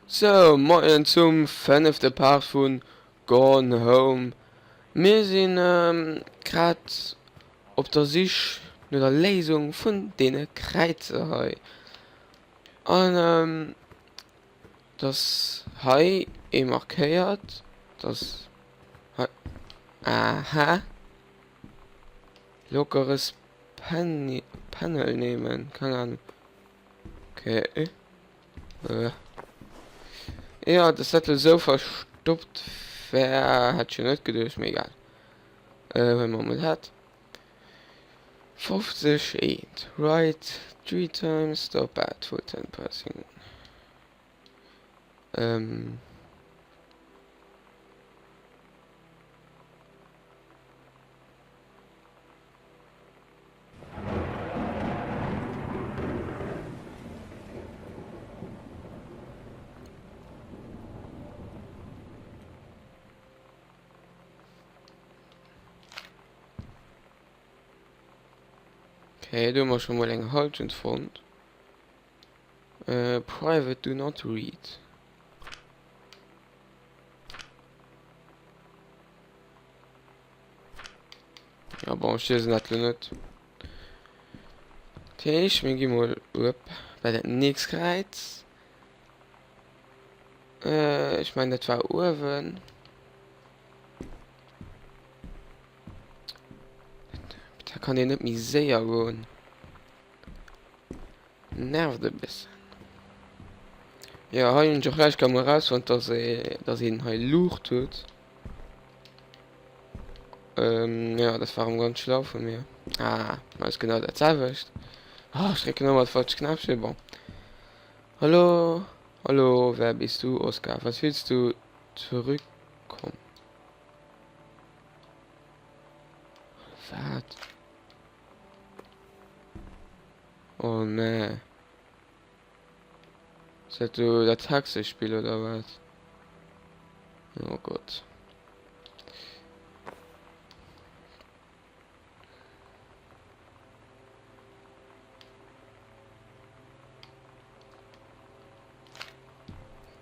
So, moin zum 5. Part von Gone Home. Wir sind grad op der Sicht nur der Lesung von den Kreuzer. Und das Hai markiert, das aha, lockeres Panel nehmen, keine Ahnung. Okay. Ja, das hat so verstoppt, wer hat schon nicht gedacht, mir egal. Wenn man mal hat. 50 8, right, 3 times, stop at full 10 pressing. Okay, du musst schon mal länger halten von. Private do not read. Ja, bon, ich sehe es nicht. Okay, ich mir mal up bei der nächsten Reiz. Ich meine, das war Urwen. Da kann ich nicht mehr sehr gehen. Nervt ein bisschen. Ja, habe ich gleich kann man raus, und dass ihn halt Luch tut. Ja, das war ganz schlau von mir. Ah, man ist genau das erwischt. Ah, ich krieg nochmal falsch Knöpfchen. Bon. Hallo, hallo, wer bist du, Oskar? Was willst du zurückkommen? Was? Oh ne. Seid du das Taxispiel oder was? Oh Gott.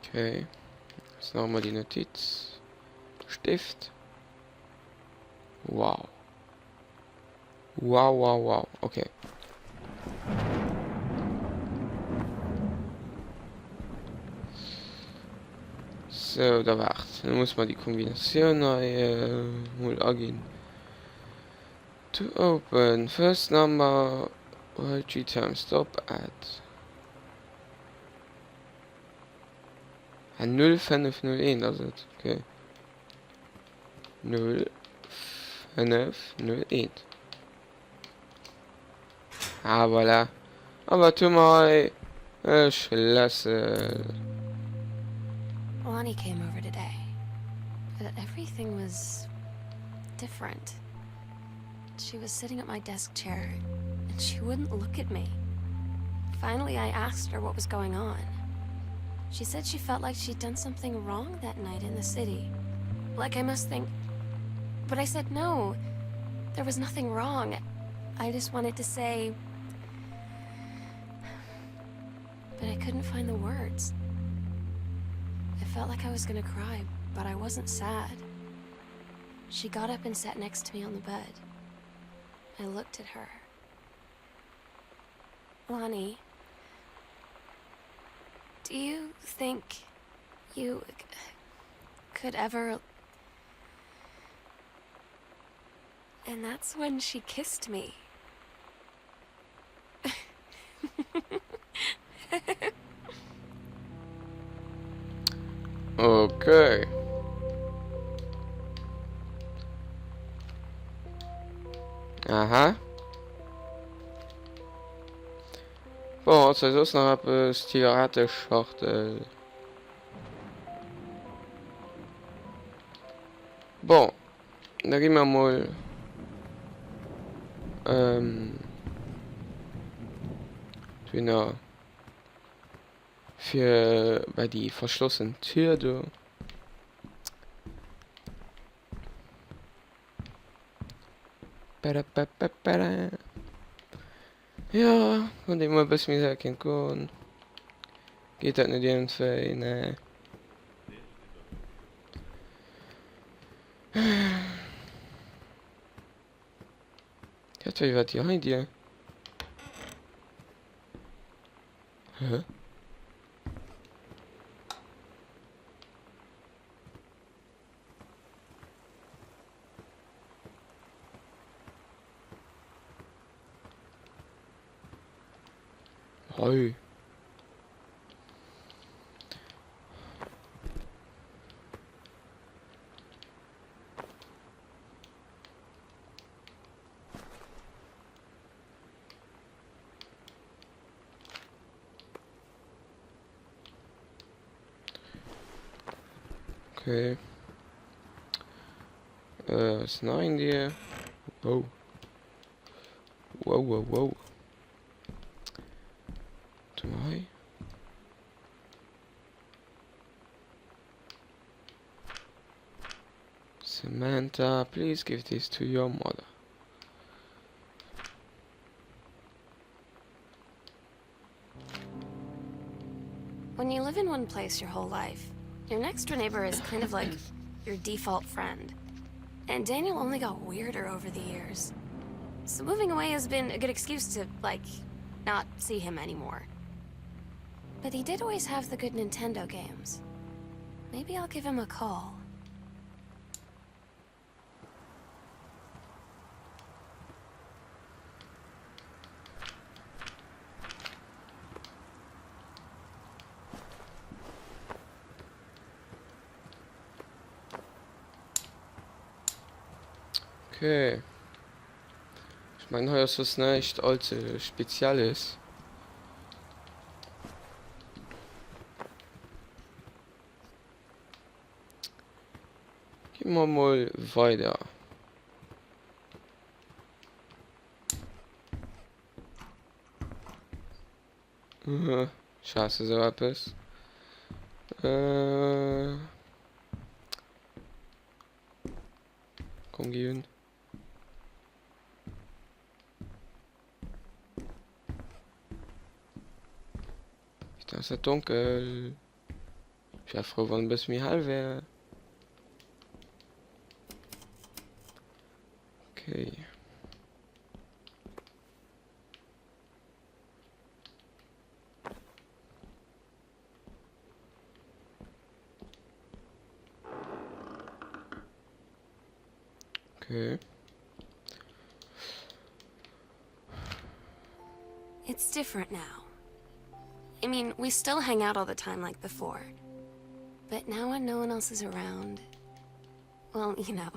Okay. Jetzt nochmal die Notiz. Stift. Wow. Wow, wow, wow. Okay. So, da wacht. Dann muss man die Kombination mal angehen. To open. First number. Three times stop at. 0501, das ist. Okay. 0501. Ah, voilà. Aber tu mal. Schlüssel. Lonnie came over today, but everything was different. She was sitting at my desk chair, and she wouldn't look at me. Finally, I asked her what was going on. She said she felt like she'd done something wrong that night in the city. Like I must think... But I said no, there was nothing wrong. I just wanted to say... But I couldn't find the words. I felt like I was gonna cry, but I wasn't sad. She got up and sat next to me on the bed. I looked at her. Lonnie, do you think you could ever... And that's when she kissed me. Okay. Aha. Bon, also sonst noch etwas Zigarettenschachtel. Bon, dann gehen wir mal wieder für bei die verschlossenen Tür da. Bada. Ja, und immer bis mir sehr kind gehen. Geht das nicht irgendwie? Nee. Jetzt weiß ich, was hier dir. Hä? Hoi. Okay. Was ist noch in dir? Wow. Wow. Tu mal. Samantha, please give this to your mother. When you live in one place your whole life, your next door neighbor is kind of like your default friend. And Daniel only got weirder over the years. So moving away has been a good excuse to, like, not see him anymore. But he did always have the good Nintendo games. Maybe I'll give him a call. Okay. Ich meine, heute ist es nicht allzu Spezielles. Gehen wir mal weiter. Scheiße, so etwas. Komm, gehen. Da ist ja dunkel. Ich wäre froh, wenn bis mir hell wäre. Okay. Okay. It's different now. I mean, we still hang out all the time like before. But now when no one else is around... Well, you know.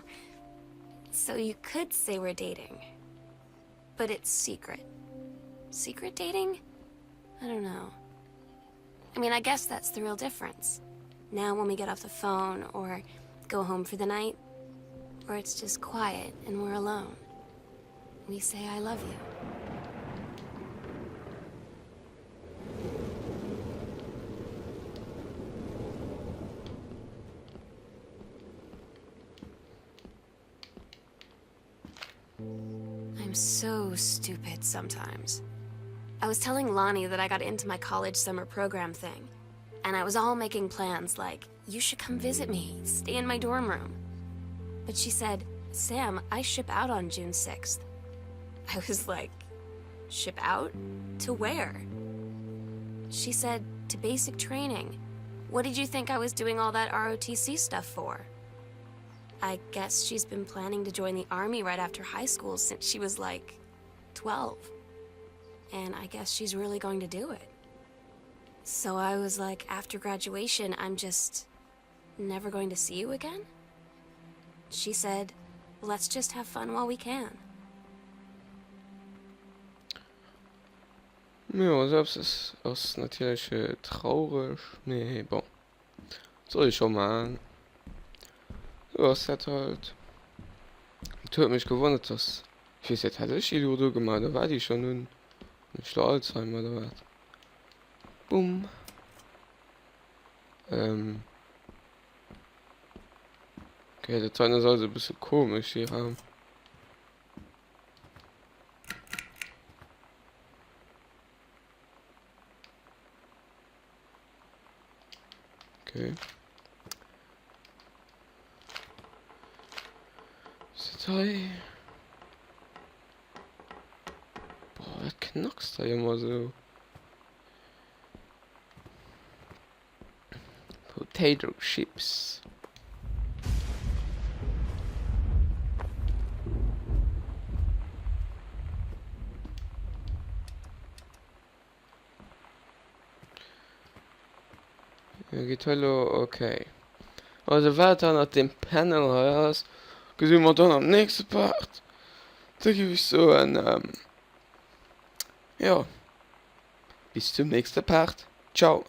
So you could say we're dating. But it's secret. Secret dating? I don't know. I mean, I guess that's the real difference. Now when we get off the phone, or go home for the night, or it's just quiet and we're alone, we say I love you. I'm so stupid sometimes. I was telling Lonnie that I got into my college summer program thing, and I was all making plans like, you should come visit me, stay in my dorm room. But she said, Sam, I ship out on June 6th. I was like, ship out? To where? She said, to basic training. What did you think I was doing all that ROTC stuff for? I guess she's been planning to join the army right after high school since she was like 12. And I guess she's really going to do it. So I was like, after graduation, I'm just never going to see you again? She said, let's just have fun while we can. Ja, selbst ist natürlich traurig. Nee, bon. Soll ich schon mal. Ja, es hat halt. Es hat mich gewundert, dass. Ich weiß nicht, hatte ich die Ludo gemacht? Da war die schon nun. Nicht der Alzheimer oder was? Bumm. Okay, der Teil ist also ein bisschen komisch hier haben. Okay. Detail. Boah, was knackst da immer so? Potato Chips. Ja, geht hallo, okay. Also weiter nach dem Panel heraus. Gesehen wir dann am nächsten Part. Da gebe ich so ein, ja, bis zum nächsten Part. Ciao.